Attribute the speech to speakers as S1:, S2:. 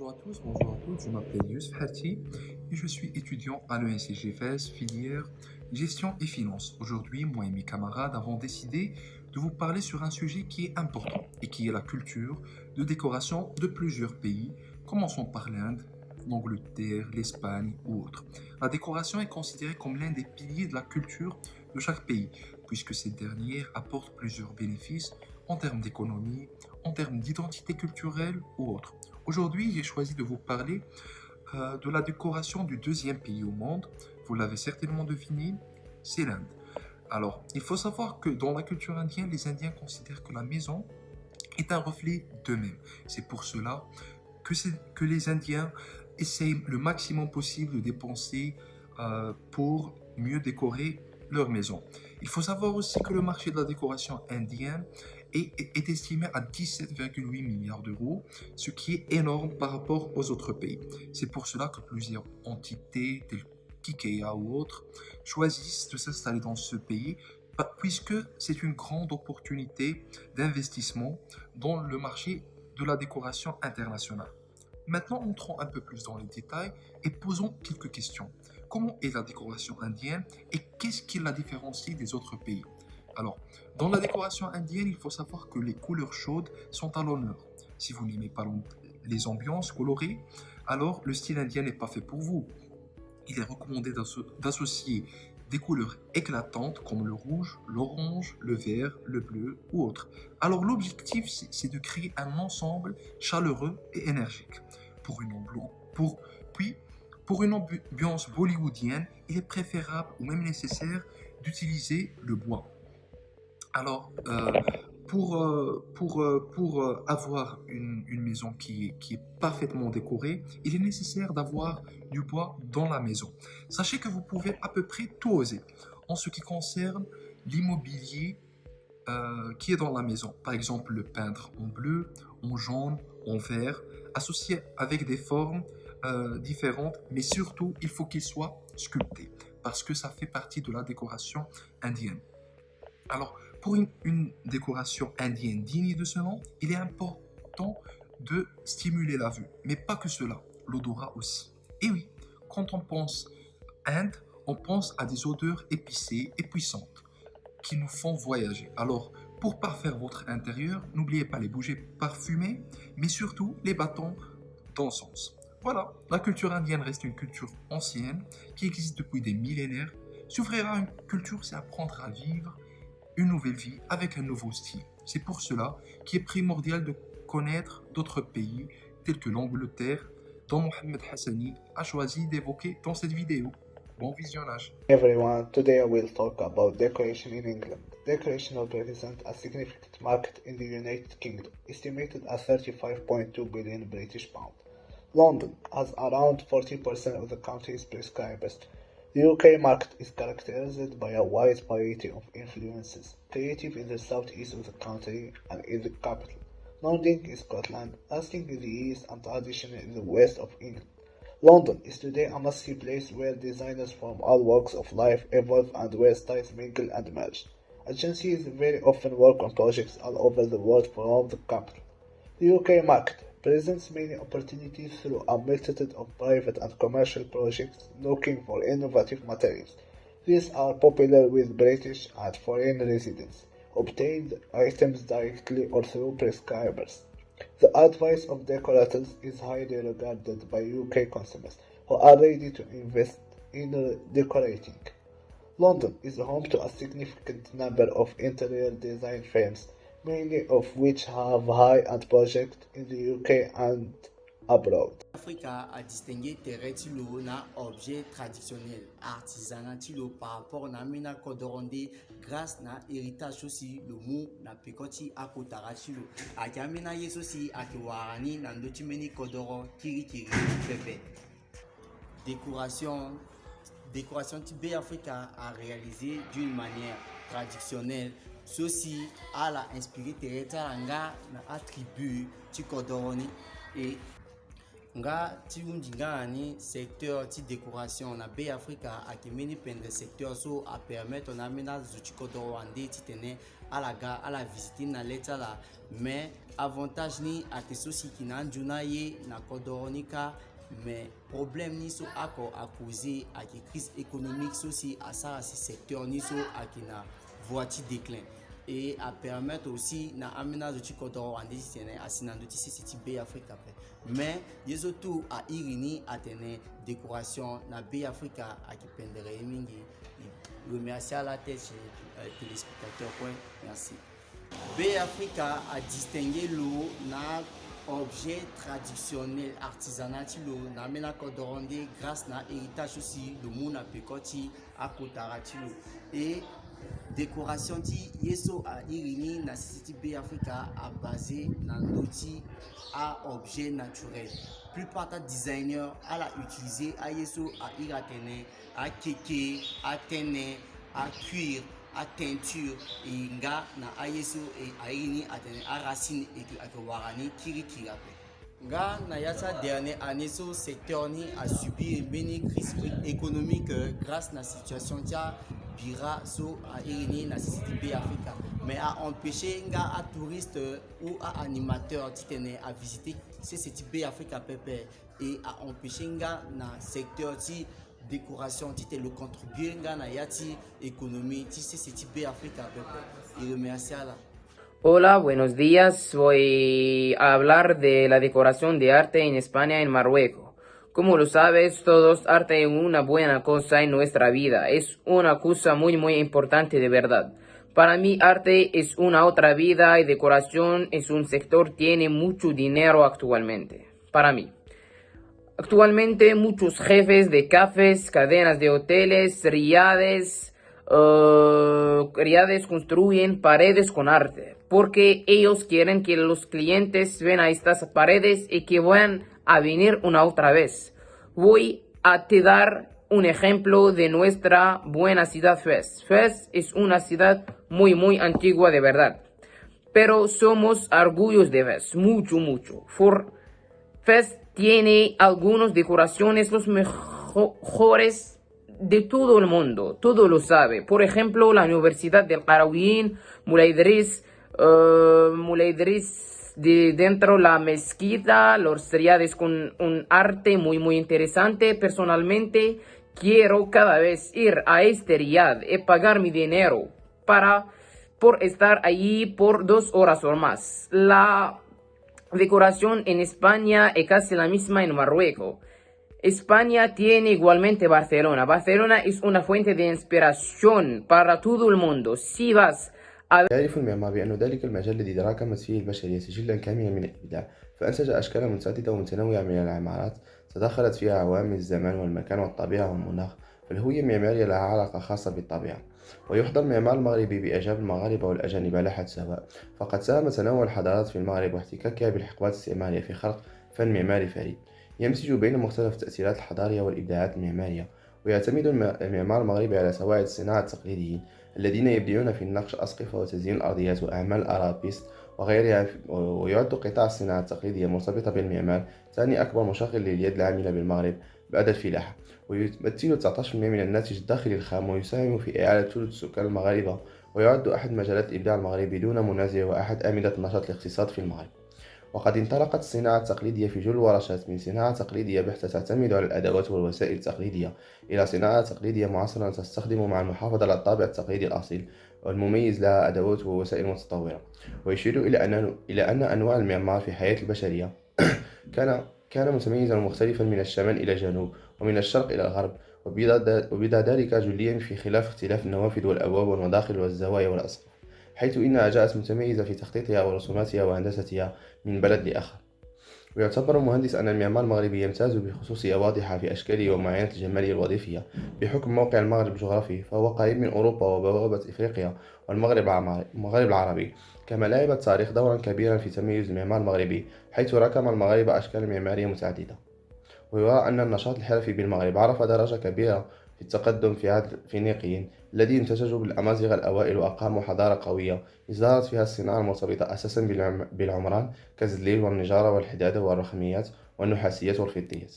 S1: Bonjour à tous, bonjour à toutes, je m'appelle Youssef Hati et je suis étudiant à l'ENCGFS, filière gestion et finance. Aujourd'hui, moi et mes camarades avons décidé de vous parler sur un sujet qui est important et qui est la culture de décoration de plusieurs pays. Commençons par l'Inde, l'Angleterre, l'Espagne ou autres. La décoration est considérée comme l'un des piliers de la culture de chaque pays, puisque cette dernière apporte plusieurs bénéfices en termes d'économie, en termes d'identité culturelle ou autre. Aujourd'hui, j'ai choisi de vous parler de la décoration du deuxième pays au monde. Vous l'avez certainement deviné, c'est l'Inde. Alors, il faut savoir que dans la culture indienne, les Indiens considèrent que la maison est un reflet d'eux-mêmes. C'est pour cela que les Indiens essayent le maximum possible de dépenser pour mieux décorer leur maison. Il faut savoir aussi que le marché de la décoration indienne est estimé à 17,8 milliards d'euros, ce qui est énorme par rapport aux autres pays. C'est pour cela que plusieurs entités telles qu'IKEA ou autres choisissent de s'installer dans ce pays puisque c'est une grande opportunité d'investissement dans le marché de la décoration internationale. Maintenant, entrons un peu plus dans les détails et posons quelques questions. Comment est la décoration indienne et qu'est-ce qui la différencie des autres pays? Alors, dans la décoration indienne, il faut savoir que les couleurs chaudes sont à l'honneur. Si vous n'aimez pas les ambiances colorées, alors le style indien n'est pas fait pour vous. Il est recommandé d'associer des couleurs éclatantes comme le rouge, l'orange, le vert, le bleu ou autre. Alors l'objectif, c'est de créer un ensemble chaleureux et énergique. Pour une, pour, puis, pour une ambiance bollywoodienne, il est préférable ou même nécessaire d'utiliser le bois. Alors, pour avoir une maison qui est parfaitement décorée, il est nécessaire d'avoir du bois dans la maison. Sachez que vous pouvez à peu près tout oser en ce qui concerne l'immobilier qui est dans la maison. Par exemple, le peindre en bleu, en jaune, en vert, associé avec des formes différentes, mais surtout, il faut qu'il soit sculpté parce que ça fait partie de la décoration indienne. Alors, pour une décoration indienne digne de ce nom, il est important de stimuler la vue. Mais pas que cela, l'odorat aussi. Et oui, quand on pense Inde, on pense à des odeurs épicées et puissantes qui nous font voyager. Alors, pour parfaire votre intérieur, n'oubliez pas les bougies parfumées, mais surtout les bâtons d'encens. Voilà, la culture indienne reste une culture ancienne qui existe depuis des millénaires. S'ouvrir à une culture, c'est apprendre à vivre une nouvelle vie avec un nouveau style. C'est pour cela qu'il est primordial de connaître d'autres pays tels que l'Angleterre, dont Mohamed Hassani a choisi d'évoquer dans cette vidéo. Bon visionnage.
S2: Everyone, today we'll talk about decoration in England. Decoration represents a significant market in the United Kingdom, estimated at 35.2 billion British pounds. London has around 40% of the country's prescribers. The UK market is characterized by a wide variety of influences, creative in the southeast of the country and in the capital, Nordic in Scotland, lasting in the east and traditional in the west of England. London is today a must-see place where designers from all walks of life evolve and where styles mingle and merge. Agencies very often work on projects all over the world from the capital. The UK market presents many opportunities through a multitude of private and commercial projects looking for innovative materials. These are popular with British and foreign residents, obtained items directly or through prescribers. The advice of decorators is highly regarded by UK consumers who are ready to invest in decorating. London is home to a significant number of interior design firms, many of which have high-end projects in the UK and abroad.
S3: Africa a distingué terre tilo na objet traditionnel artisanal tilo par rapport na mina kodoronde grâce na héritage aussi le mot na pekoti akotara tilo akamina yeso si akiwarani na ndoti meni kodoro kiri pepe décoration Tibet Africa a réalisé d'une manière traditionnelle. Ceci a la inspiré terre na attribut tikodoroni et nga ti undi nga ni secteur ti décoration na be Africa aki mini pende secteur so a permettre na mina zuti kodoro ande ti tene ala visiter na leta la mais avantage ni aki so si ki na njuna ye na kodoro ni ka mais problème ni so ako a causé aki crise économique so si asara si secteur ni so aki na voici déclin et à permettre aussi na aménage du kodoro en décisionné à sinando tisi siti be Africa mais les autres à irini à tenir décoration na be Africa à qui pendere mingi remercier à la tête chez téléspectateurs point merci be Africa a distingué l'eau na objet traditionnel artisanal ti lo na mena kodoro grâce na héritage aussi le monde a pekoti a kotara ti lo et décoration ti yeso a irini na city be Africa a basé na loti a objet naturel plupart des designers à la utiliser a yeso a iratene a keke a tene a cuir a teinture et nga na a yeso et a irini a tene a racine et a warani kiri nga na yasa dernière année so secteur ni a subi une crise économique grâce na situation tia bira so a irini na city be Africa mais a empêché nga a touriste ou a animateur titene a visiter ce city be Africa pepe et a empêché nga na secteur ti décoration tite le contribuer nga na yati économie ti ce city be Africa pepe et remercier la.
S4: Hola, buenos días. Voy a hablar de la decoración de arte en España y en Marruecos. Como lo sabes, todos arte es una buena cosa en nuestra vida. Es una cosa muy importante de verdad. Para mí, arte es una otra vida y decoración es un sector que tiene mucho dinero actualmente. Para mí. Actualmente, muchos jefes de cafés, cadenas de hoteles, riades construyen paredes con arte. Porque ellos quieren que los clientes vean a estas paredes y que vayan a venir una otra vez. Voy a te dar un ejemplo de nuestra buena ciudad Fez. Fez es una ciudad muy antigua de verdad. Pero somos orgullosos de Fez, mucho. Fez tiene algunas decoraciones los mejores de todo el mundo, todo lo sabe. Por ejemplo, la Universidad del Qarawiyyin, Moulay Idriss de dentro la mezquita, los riades con un arte muy interesante. Personalmente quiero cada vez ir a este riad y pagar mi dinero por estar allí por 2 horas o más. La decoración en España es casi la misma en Marruecos. España tiene igualmente Barcelona. Barcelona es una fuente de inspiración para todo el mundo. Si vas
S5: يعرف المعمار بأن ذلك المجال الذي تراكمت فيه البشرية سجلا كاملا من الإبداع، فأنتج أشكالا متعددة ومتنوعة من العمارات تداخلت فيها عوامل الزمان والمكان والطبيعة والمناخ، فالهوية المعمارية لها علاقة خاصة بالطبيعة. ويحظى المعمار المغربي بإعجاب المغاربة والأجانب على حد سواء، فقد ساهم تنوع الحضارات في المغرب واحتكاكها بالحقبات الاستعمارية في خلق فن معماري فريد يمزج بين مختلف التأثيرات الحضارية والإبداعات المعمارية. ويعتمد المعمار المغربي على سواعد الصناعة التقليديين الذين يبدعون في النقش أسقف وتزيين الأرضيات وأعمال الأرابيست وغيرها، ويعد قطاع الصناعة التقليدية المرتبطة بالمعمار ثاني أكبر مشغل لليد العاملة بالمغرب بعد الفلاحة، ويمثل 19% من الناتج الداخلي الخام، ويساهم في إعالة ثلث سكان المغاربة، ويعد أحد مجالات الإبداع المغربي دون منازع وأحد أعمدة نشاط الاقتصاد في المغرب. وقد انطلقت الصناعة التقليدية في جل الورشات من صناعة تقليدية بحتة تعتمد على الأدوات والوسائل التقليدية إلى صناعة تقليدية معاصرة تستخدم مع المحافظة على الطابع التقليدي الأصيل والمميز لها أدوات ووسائل متطورة. ويشير إلى أن أنواع المعمار في حياة البشرية كان متميزا ومختلفا من الشمال إلى الجنوب ومن الشرق إلى الغرب، وبدا ذلك جليا في خلاف اختلاف النوافذ والأبواب والمداخل والزوايا والأسقف، حيث إنها جاءت متميزة في تخطيطها ورسوماتها وهندستها من بلد لآخر. ويعتبر المهندس أن المعمار المغربي يمتاز بخصوصية واضحة في أشكاله ومعاينة الجمالية الوظيفية بحكم موقع المغرب الجغرافي، فهو قريب من أوروبا وبوابة إفريقيا والمغرب العربي، كما لعب التاريخ دورا كبيرا في تميز المعمار المغربي، حيث راكم المغاربة أشكال معمارية متعددة. ويرى أن النشاط الحرفي بالمغرب عرف درجة كبيرة في التقدم في عهد الفينيقيين الذين انتشجوا بالأمازيغ الأوائل وأقاموا حضارة قوية ازدهرت فيها الصناعة المرتبطة أساسا بالعمران كالتدليل والنجارة والحدادة والرخاميات والنحاسيات والخيطيات.